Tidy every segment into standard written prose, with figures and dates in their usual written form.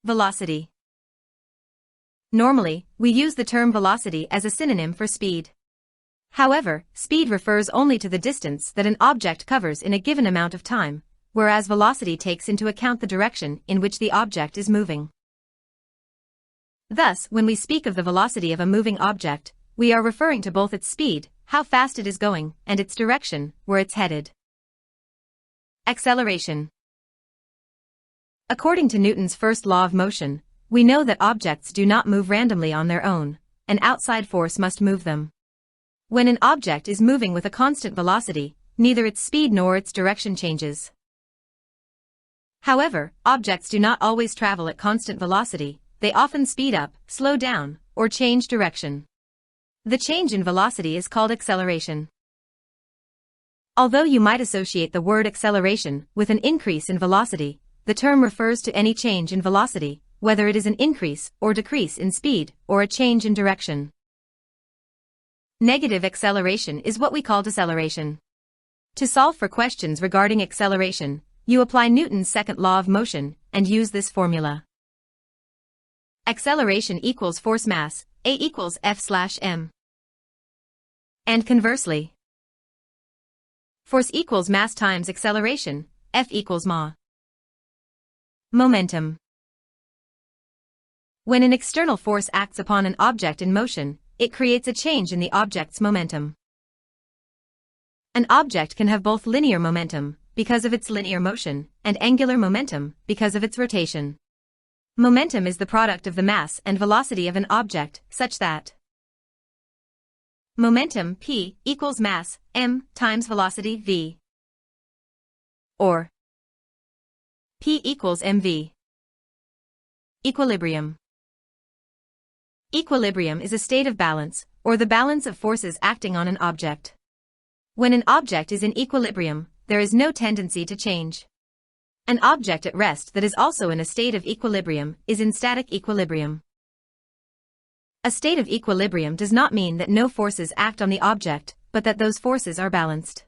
Velocity. Normally, we use the term velocity as a synonym for speed. However, speed refers only to the distance that an object covers in a given amount of time, whereas velocity takes into account the direction in which the object is moving. Thus, when we speak of the velocity of a moving object, we are referring to both its speed, how fast it is going, and its direction, where it's headed. Acceleration. According to Newton's first law of motion, we know that objects do not move randomly on their own, an outside force must move them. When an object is moving with a constant velocity, neither its speed nor its direction changes. However, objects do not always travel at constant velocity, they often speed up, slow down, or change direction. The change in velocity is called acceleration. Although you might associate the word acceleration with an increase in velocity, the term refers to any change in velocity, whether it is an increase or decrease in speed or a change in direction. Negative acceleration is what we call deceleration. To solve for questions regarding acceleration, you apply Newton's second law of motion and use this formula. Acceleration equals force mass, A equals F/m. And conversely, force equals mass times acceleration, F equals ma. Momentum. When an external force acts upon an object in motion, it creates a change in the object's momentum. An object can have both linear momentum, because of its linear motion, and angular momentum, because of its rotation. Momentum is the product of the mass and velocity of an object, such that momentum P equals mass m times velocity v, or P equals mv. Equilibrium. Equilibrium is a state of balance, or the balance of forces acting on an object. When an object is in equilibrium, there is no tendency to change. An object at rest that is also in a state of equilibrium is in static equilibrium. A state of equilibrium does not mean that no forces act on the object, but that those forces are balanced.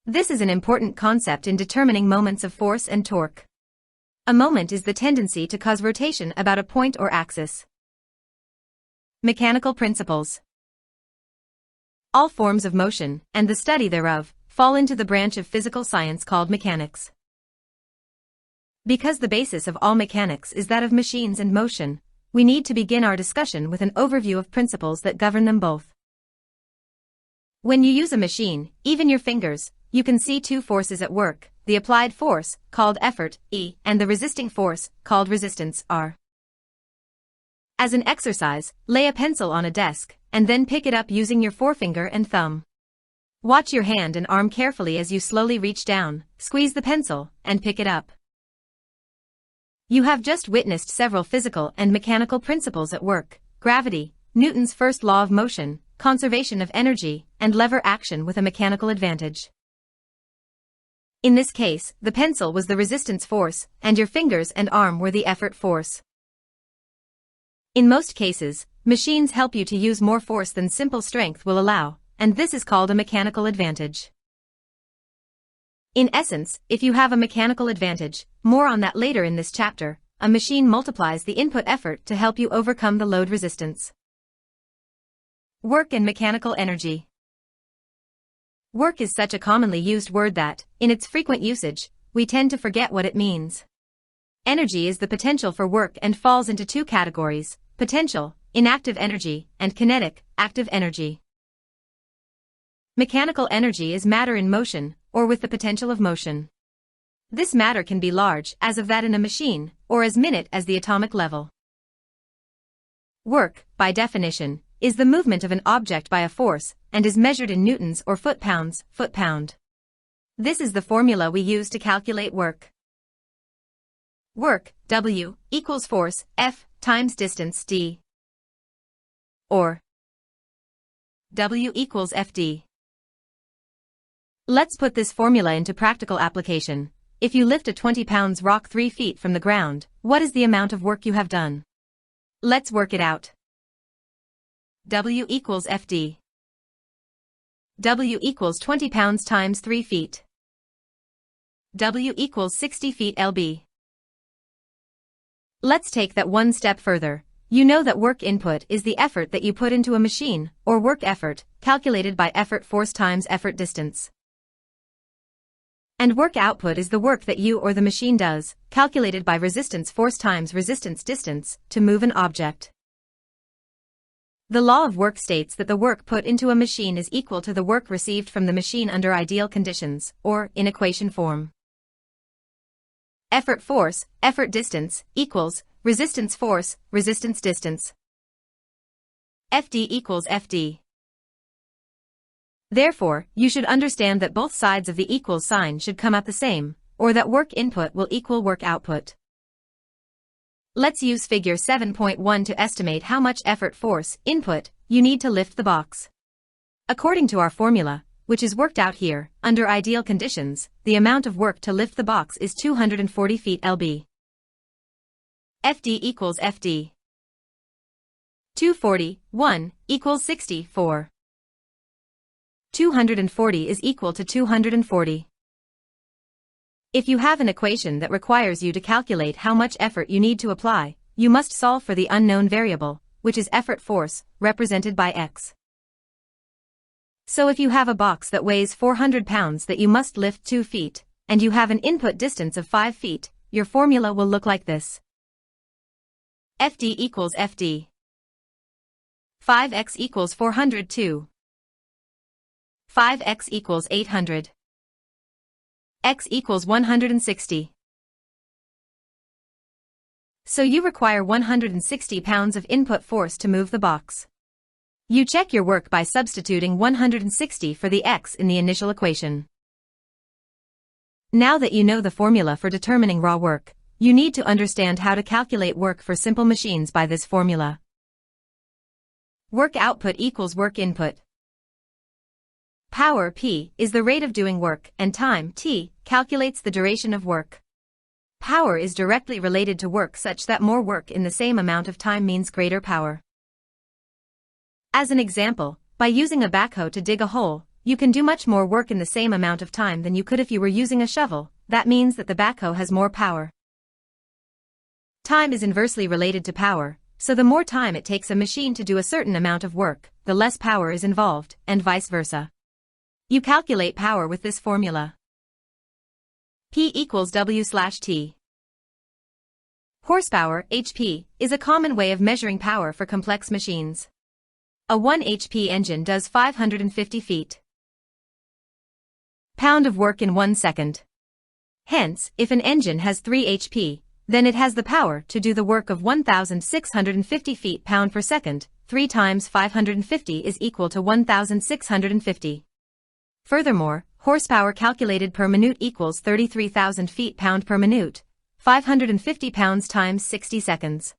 This is an important concept in determining moments of force and torque. A moment is the tendency to cause rotation about a point or axis. Mechanical principles. All forms of motion, and the study thereof, fall into the branch of physical science called mechanics. Because the basis of all mechanics is that of machines and motion, we need to begin our discussion with an overview of principles that govern them both. When you use a machine, even your fingers, you can see two forces at work, the applied force, called effort, E, and the resisting force, called resistance, R. As an exercise, lay a pencil on a desk, and then pick it up using your forefinger and thumb. Watch your hand and arm carefully as you slowly reach down, squeeze the pencil, and pick it up. You have just witnessed several physical and mechanical principles at work: gravity, Newton's first law of motion, conservation of energy, and lever action with a mechanical advantage. In this case, the pencil was the resistance force, and your fingers and arm were the effort force. In most cases, machines help you to use more force than simple strength will allow, and this is called a mechanical advantage. In essence, if you have a mechanical advantage, more on that later in this chapter, a machine multiplies the input effort to help you overcome the load resistance. Work and mechanical energy. Work is such a commonly used word that, in its frequent usage, we tend to forget what it means. Energy is the potential for work and falls into two categories: potential, inactive energy, and kinetic, active energy. Mechanical energy is matter in motion, or with the potential of motion. This matter can be large, as of that in a machine, or as minute as the atomic level. Work, by definition, is the movement of an object by a force, and is measured in newtons or foot-pounds, foot-pound. This is the formula we use to calculate work. Work, W, equals force, F, times distance, D. Or W equals Fd. Let's put this formula into practical application. If you lift a 20 pounds rock 3 feet from the ground, what is the amount of work you have done? Let's work it out. W equals Fd. W equals 20 pounds times 3 feet. W equals 60 feet lb. Let's take that one step further. You know that work input is the effort that you put into a machine, or work effort, calculated by effort force times effort distance. And work output is the work that you or the machine does, calculated by resistance force times resistance distance, to move an object. The law of work states that the work put into a machine is equal to the work received from the machine under ideal conditions, or in equation form. Effort force, effort distance, equals resistance force, resistance distance. FD equals FD. Therefore, you should understand that both sides of the equals sign should come out the same, or that work input will equal work output. Let's use figure 7.1 to estimate how much effort force, input, you need to lift the box. According to our formula, which is worked out here, under ideal conditions, the amount of work to lift the box is 240 feet lb. FD equals FD. 240, 1, equals 60, 4. 240 is equal to 240. If you have an equation that requires you to calculate how much effort you need to apply, you must solve for the unknown variable, which is effort force, represented by x. So if you have a box that weighs 400 pounds that you must lift 2 feet, and you have an input distance of 5 feet, your formula will look like this. FD equals FD. 5x equals 402. 5x equals 800. X equals 160. So you require 160 pounds of input force to move the box. You check your work by substituting 160 for the x in the initial equation. Now that you know the formula for determining raw work, you need to understand how to calculate work for simple machines by this formula. Work output equals work input. Power P is the rate of doing work, and time T calculates the duration of work. Power is directly related to work such that more work in the same amount of time means greater power. As an example, by using a backhoe to dig a hole, you can do much more work in the same amount of time than you could if you were using a shovel. That means that the backhoe has more power. Time is inversely related to power, so the more time it takes a machine to do a certain amount of work, the less power is involved, and vice versa. You calculate power with this formula. P equals W/T. Horsepower, HP, is a common way of measuring power for complex machines. A 1 HP engine does 550 feet. Pound of work in 1 second. Hence, if an engine has 3 HP, then it has the power to do the work of 1,650 feet pound per second. 3 times 550 is equal to 1,650. Furthermore, horsepower calculated per minute equals 33,000 feet pound per minute, 550 pounds times 60 seconds.